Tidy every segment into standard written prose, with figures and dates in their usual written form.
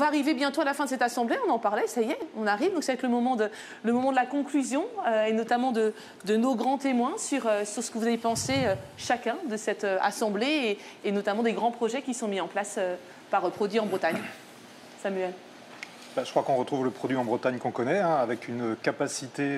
va arriver bientôt à la fin de cette assemblée, on en parlait, ça y est, on arrive. Donc, c'est le moment de la conclusion et notamment de nos grands témoins sur ce que vous avez pensé chacun de cette assemblée et notamment des grands projets qui sont mis en place par Produit en Bretagne. Samuel. Je crois qu'on retrouve le produit en Bretagne qu'on connaît, avec une capacité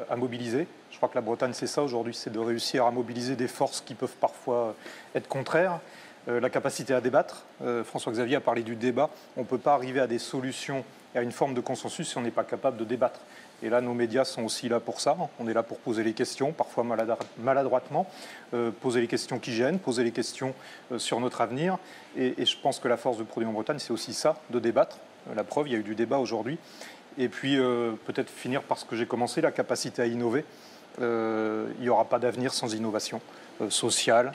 à mobiliser. Je crois que la Bretagne, c'est ça aujourd'hui, c'est de réussir à mobiliser des forces qui peuvent parfois être contraires. La capacité à débattre. François-Xavier a parlé du débat. On ne peut pas arriver à des solutions et à une forme de consensus si on n'est pas capable de débattre. Et là, nos médias sont aussi là pour ça. On est là pour poser les questions, parfois maladroitement, poser les questions qui gênent, poser les questions sur notre avenir. Et je pense que la force de Produit en Bretagne, c'est aussi ça, de débattre. La preuve, il y a eu du débat aujourd'hui. Et puis, peut-être finir par ce que j'ai commencé, la capacité à innover. Il n'y aura pas d'avenir sans innovation sociale,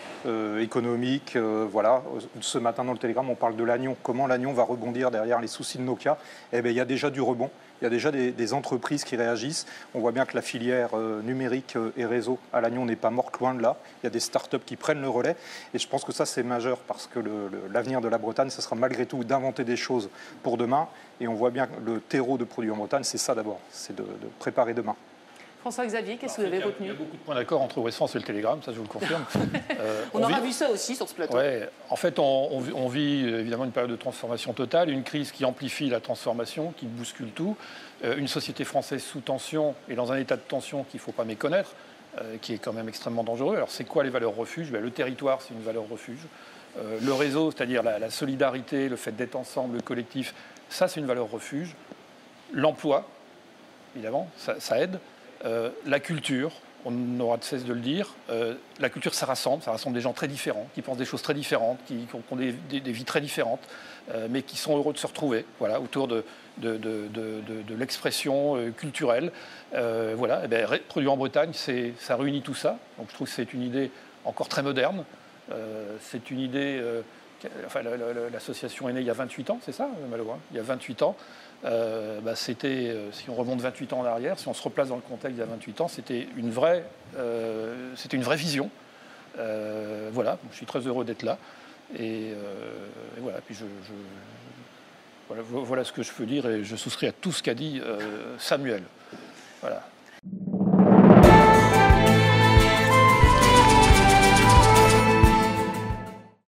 économique. Voilà. Ce matin, dans le Télégramme, on parle de l'Agnon. Comment l'Agnon va rebondir derrière les soucis de Nokia? Eh bien, il y a déjà du rebond. Il y a déjà des entreprises qui réagissent. On voit bien que la filière numérique et réseau à l'Agnon n'est pas morte, loin de là. Il y a des startups qui prennent le relais. Et je pense que ça, c'est majeur parce que l'avenir de la Bretagne, ce sera malgré tout d'inventer des choses pour demain. Et on voit bien que le terreau de Produit en Bretagne, c'est ça d'abord, c'est de préparer demain. François-Xavier, qu'est-ce que vous avez retenu? Il y a beaucoup de points d'accord entre Ouest France et le Télégramme, ça je vous le confirme. On aura vu ça aussi sur ce plateau. Ouais, en fait, on vit évidemment une période de transformation totale, une crise qui amplifie la transformation, qui bouscule tout, une société française sous tension et dans un état de tension qu'il ne faut pas méconnaître, qui est quand même extrêmement dangereux. Alors c'est quoi les valeurs refuges? Le territoire, c'est une valeur refuge. Le réseau, c'est-à-dire la solidarité, le fait d'être ensemble, le collectif, ça c'est une valeur refuge. L'emploi, évidemment, ça aide. La culture, on aura de cesse de le dire. La culture, ça rassemble des gens très différents, qui pensent des choses très différentes, qui ont des vies très différentes, mais qui sont heureux de se retrouver autour de l'expression culturelle. Voilà. Produit en Bretagne, ça réunit tout ça. Donc je trouve que c'est une idée encore très moderne. C'est une idée... l'association est née il y a 28 ans, c'est ça, Malo, hein? Il y a 28 ans. C'était, si on remonte 28 ans en arrière, si on se replace dans le contexte il y a 28 ans, c'était une vraie vision. Voilà, je suis très heureux d'être là. Et voilà, puis voilà ce que je peux dire et je souscris à tout ce qu'a dit Samuel. Voilà.